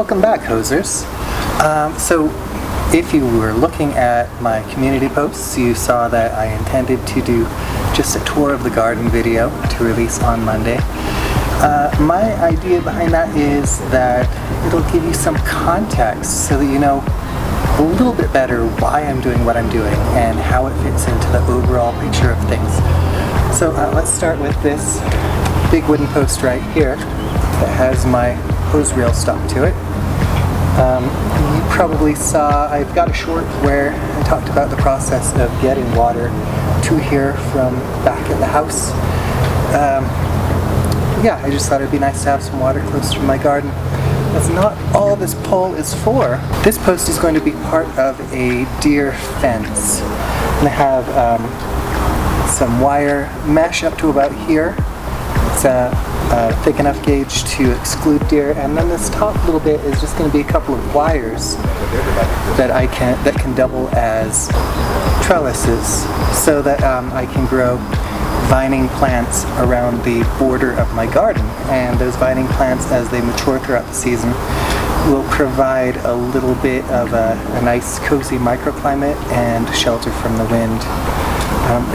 Welcome back, hosers. So if you were looking at my community posts, you saw that I intended to do just a tour of the garden video to release on Monday. My idea behind that is that it'll give you some context so that you know a little bit better why I'm doing what I'm doing and how it fits into the overall picture of things. So let's start with this big wooden post right here that has my hose reel stuck to it. You probably saw I've got a short where I talked about the process of getting water to here from back at the house. Yeah, I just thought it'd be nice to have some water close to my garden. That's not all this pole is for. This post is going to be part of a deer fence. I'm going to have some wire mesh up to about here. It's a thick enough gauge to exclude deer, and then this top little bit is just going to be a couple of wires that can double as trellises, so that I can grow vining plants around the border of my garden. And those vining plants, as they mature throughout the season, will provide a little bit of a nice cozy microclimate and shelter from the wind.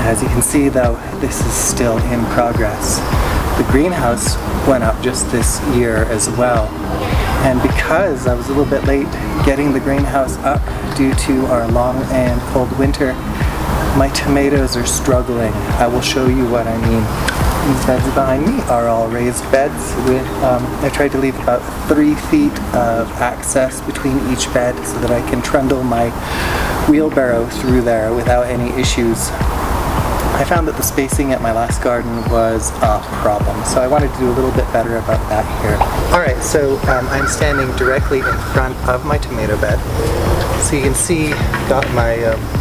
As you can see though, this is still in progress. The greenhouse went up just this year as well, and because I was a little bit late getting the greenhouse up due to our long and cold winter, my tomatoes are struggling. I will show you what I mean. These beds behind me are all raised beds with, I tried to leave about 3 feet of access between each bed so that I can trundle my wheelbarrow through there without any issues. I found that the spacing at my last garden was a problem, so I wanted to do a little bit better about that here. Alright, so I'm standing directly in front of my tomato bed. So you can see, got my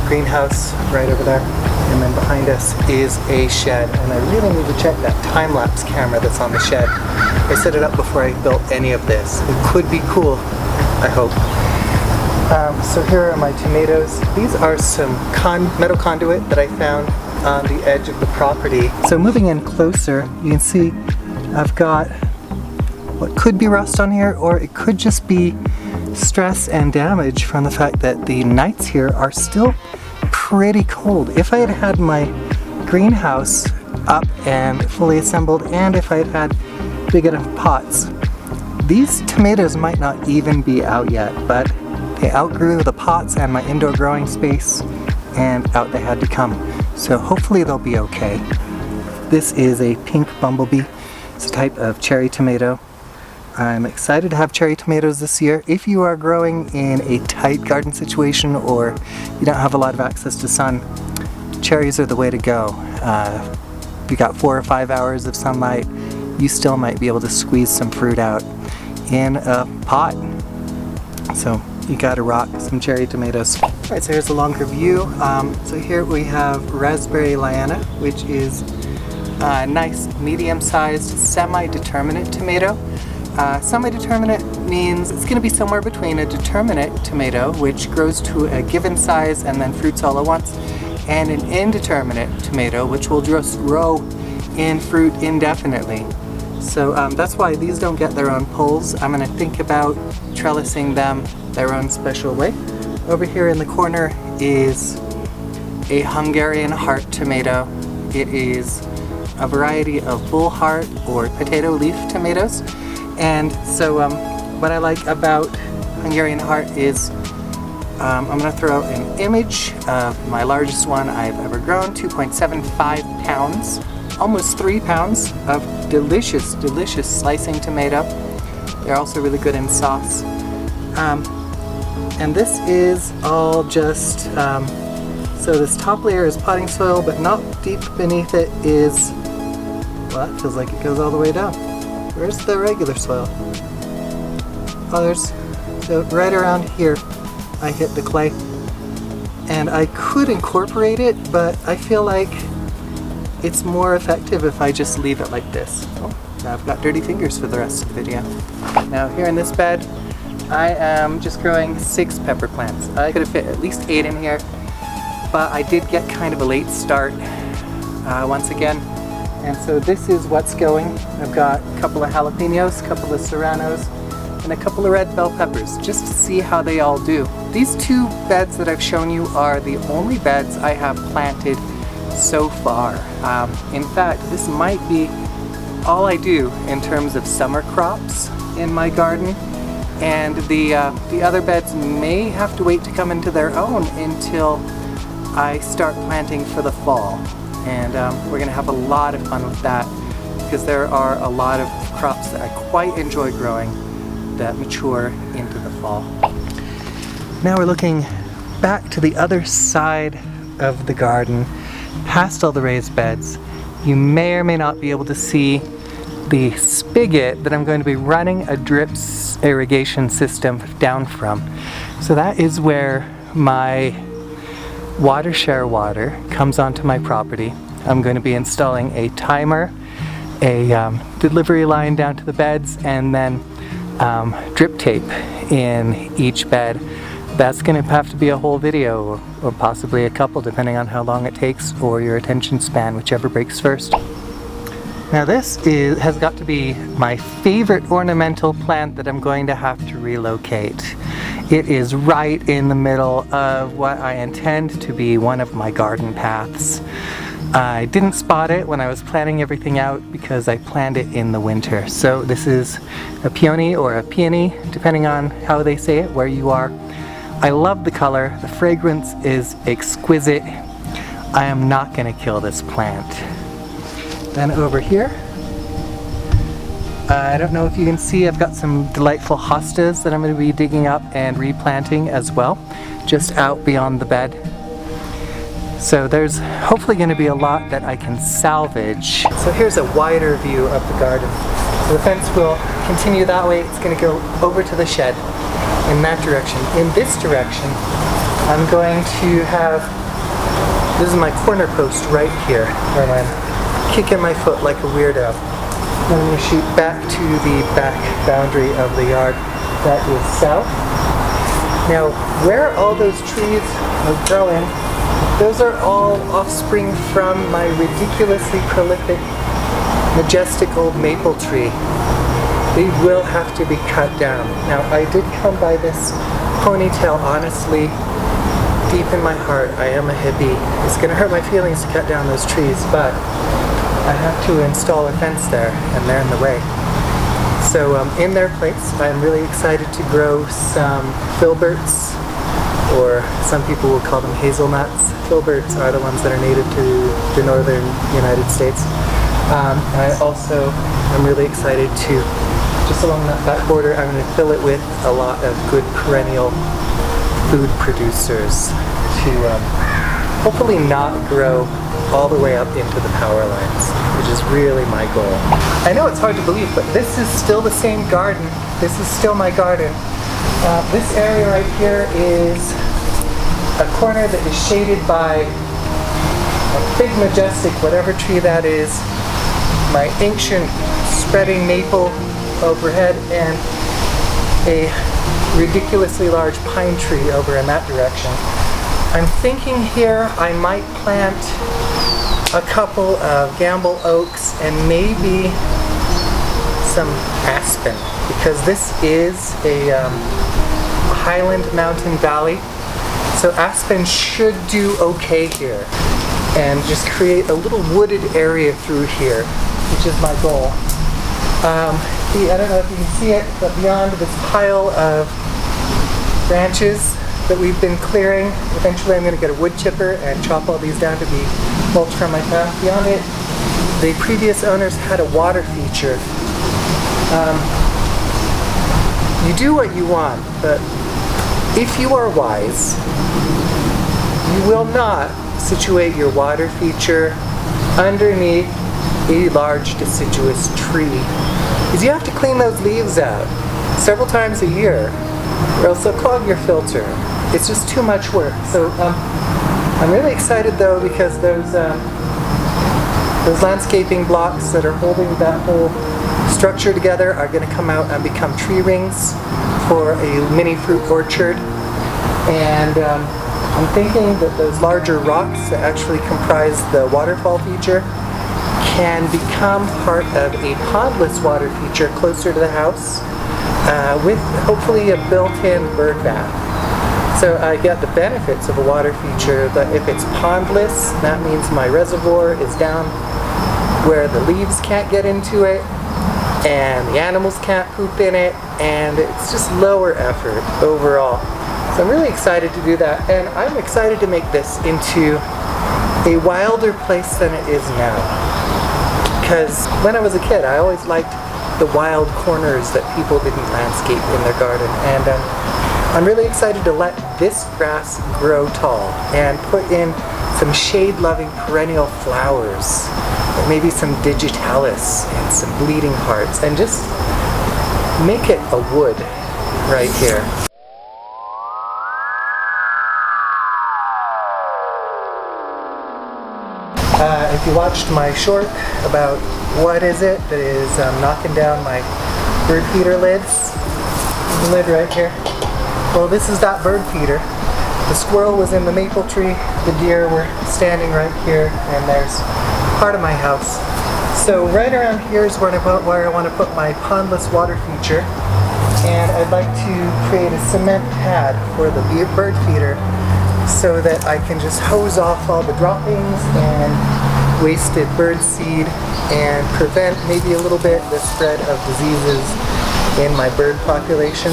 greenhouse right over there, and then behind us is a shed, and I really need to check that time-lapse camera that's on the shed. I set it up before I built any of this. It could be cool, I hope. So here are my tomatoes. These are some metal conduit that I found on the edge of the property. So moving in closer, you can see I've got what could be rust on here, or it could just be stress and damage from the fact that the nights here are still pretty cold. If I had had my greenhouse up and fully assembled, and if I had had big enough pots, these tomatoes might not even be out yet, but they outgrew the pots and my indoor growing space, and out they had to come. So hopefully they'll be okay. This is a pink bumblebee. It's a type of cherry tomato. I'm excited to have cherry tomatoes this year. If you are growing in a tight garden situation or you don't have a lot of access to sun, cherries are the way to go. If you got 4 or 5 hours of sunlight, you still might be able to squeeze some fruit out in a pot. So you gotta rock some cherry tomatoes. Alright, so here's a longer view. So here we have raspberry liana, which is a nice medium-sized semi-determinate tomato. Semi-determinate means it's going to be somewhere between a determinate tomato, which grows to a given size and then fruits all at once, and an indeterminate tomato, which will just grow in fruit indefinitely. So that's why these don't get their own poles. I'm going to think about trellising them their own special way. Over here in the corner is a Hungarian heart tomato. It is a variety of bull heart or potato leaf tomatoes. And so what I like about Hungarian heart is I'm going to throw out an image of my largest one I've ever grown, 2.75 pounds, almost 3 pounds of delicious, delicious slicing tomato. They're also really good in sauce. And this is all just, so this top layer is potting soil, but not deep beneath it is, well, that feels like it goes all the way down. Where's the regular soil? Oh, so right around here I hit the clay. And I could incorporate it, but I feel like it's more effective if I just leave it like this. Oh, now I've got dirty fingers for the rest of the video. Now here in this bed, I am just growing 6 pepper plants. I could have fit at least 8 in here, but I did get kind of a late start once again. And so this is what's going. I've got a couple of jalapenos, a couple of serranos, and a couple of red bell peppers, just to see how they all do. These two beds that I've shown you are the only beds I have planted so far. In fact, this might be all I do in terms of summer crops in my garden, and the other beds may have to wait to come into their own until I start planting for the fall. And we're gonna have a lot of fun with that, because there are a lot of crops that I quite enjoy growing that mature into the fall. Now we're looking back to the other side of the garden, past all the raised beds. You may or may not be able to see the spigot that I'm going to be running a drip irrigation system down from. So that is where my water share water comes onto my property. I'm going to be installing a timer, a delivery line down to the beds, and then drip tape in each bed. That's going to have to be a whole video, or possibly a couple, depending on how long it takes or your attention span, whichever breaks first. Now this has got to be my favorite ornamental plant that I'm going to have to relocate. It is right in the middle of what I intend to be one of my garden paths. I didn't spot it when I was planning everything out because I planned it in the winter. So this is a peony or a peony, depending on how they say it, where you are. I love the color. The fragrance is exquisite. I am not going to kill this plant. Then over here, I don't know if you can see, I've got some delightful hostas that I'm going to be digging up and replanting as well, just out beyond the bed. So there's hopefully going to be a lot that I can salvage. So here's a wider view of the garden. So the fence will continue that way. It's going to go over to the shed in that direction. In this direction, I'm going to have, this is my corner post right here, where I'm kicking my foot like a weirdo. I'm going to shoot back to the back boundary of the yard. That is south. Now, where all those trees are growing, those are all offspring from my ridiculously prolific, majestic old maple tree. They will have to be cut down. Now, I did come by this ponytail honestly. Deep in my heart, I am a hippie. It's going to hurt my feelings to cut down those trees, but I have to install a fence there, and they're in the way. So in their place, I'm really excited to grow some filberts, or some people will call them hazelnuts. Filberts are the ones that are native to the northern United States. I also am really excited to, just along that back border, I'm going to fill it with a lot of good perennial food producers to hopefully not grow all the way up into the power lines, which is really my goal. I know it's hard to believe, but this is still the same garden. This is still my garden. This area right here is a corner that is shaded by a big majestic, whatever tree that is, my ancient spreading maple overhead, and a ridiculously large pine tree over in that direction. I'm thinking here I might plant a couple of gamble oaks and maybe some aspen, because this is a highland mountain valley, so aspen should do okay here, and just create a little wooded area through here, which is my goal. I don't know if you can see it, but beyond this pile of branches that we've been clearing, eventually I'm going to get a wood chipper and chop all these down to be mulch from my path. Beyond it, the previous owners had a water feature. You do what you want, but if you are wise, you will not situate your water feature underneath a large deciduous tree, because you have to clean those leaves out several times a year, or else they'll clog your filter. It's just too much work. So I'm really excited though, because those landscaping blocks that are holding that whole structure together are going to come out and become tree rings for a mini fruit orchard. And I'm thinking that those larger rocks that actually comprise the waterfall feature can become part of a pondless water feature closer to the house, with hopefully a built-in bird bath. So I get the benefits of a water feature, but if it's pondless, that means my reservoir is down where the leaves can't get into it, and the animals can't poop in it, and it's just lower effort overall. So I'm really excited to do that, and I'm excited to make this into a wilder place than it is now. Because when I was a kid, I always liked the wild corners that people didn't landscape in their garden, and I'm really excited to let this grass grow tall and put in some shade-loving perennial flowers, maybe some digitalis and some bleeding hearts, and just make it a wood right here. If you watched my short about what is it that is knocking down my bird feeder lids, the lid right here, well, this is that bird feeder. The squirrel was in the maple tree, the deer were standing right here, and there's part of my house. So right around here is where I want to put my pondless water feature, and I'd like to create a cement pad for the bird feeder so that I can just hose off all the droppings and wasted bird seed and prevent maybe a little bit the spread of diseases in my bird population.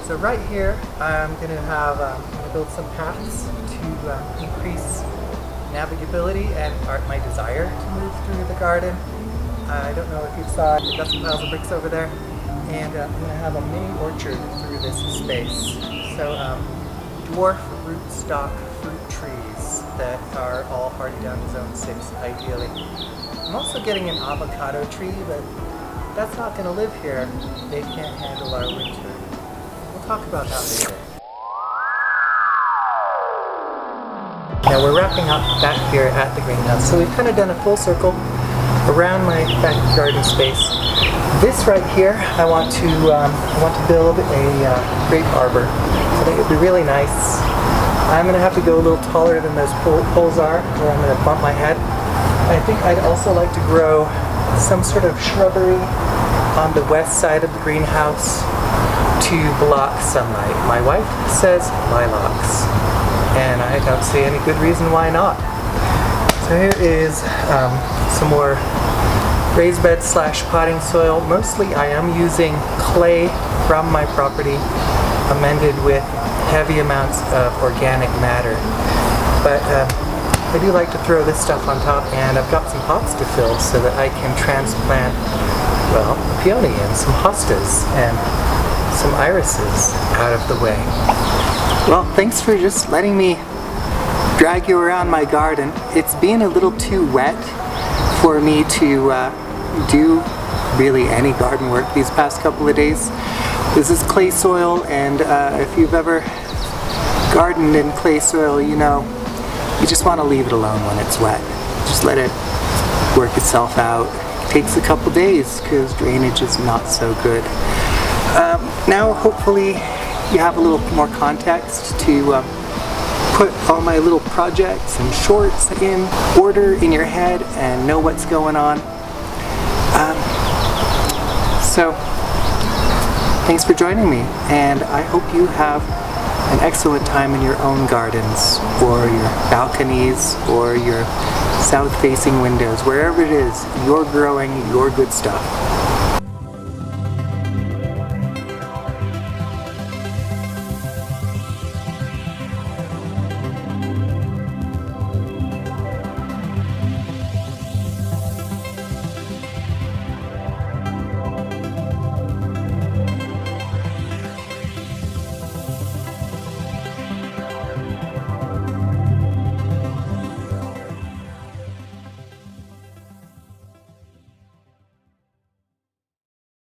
So right here, I'm going to build some paths to increase navigability and my desire to move through the garden. I don't know if you saw, I've got some piles of bricks over there, and I'm going to have a mini orchard through this space. So dwarf rootstock fruit trees that are all hardy down to zone 6 ideally. I'm also getting an avocado tree, but that's not going to live here. They can't handle our winter. We'll talk about that later. Now we're wrapping up back here at the greenhouse, so we've kind of done a full circle around my back garden space. This right here, I want to build a grape arbor. I think it'd be really nice. I'm going to have to go a little taller than those poles are, or I'm going to bump my head. I think I'd also like to grow some sort of shrubbery on the west side of the greenhouse to block sunlight. My wife says lilacs, and I don't see any good reason why not. So here is some more raised bed / potting soil. Mostly I am using clay from my property, amended with heavy amounts of organic matter. But I do like to throw this stuff on top, and I've got some pots to fill so that I can transplant, well, a peony and some hostas and some irises out of the way. Well, thanks for just letting me drag you around my garden. It's been a little too wet for me to do really any garden work these past couple of days. This is clay soil, and if you've ever gardened in clay soil, you know, you just want to leave it alone when it's wet. Just let it work itself out. It takes a couple days because drainage is not so good. Now hopefully you have a little more context to put all my little projects and shorts in order in your head and know what's going on. So thanks for joining me, and I hope you have an excellent time in your own gardens or your balconies or your south-facing windows, wherever it is you're growing your good stuff.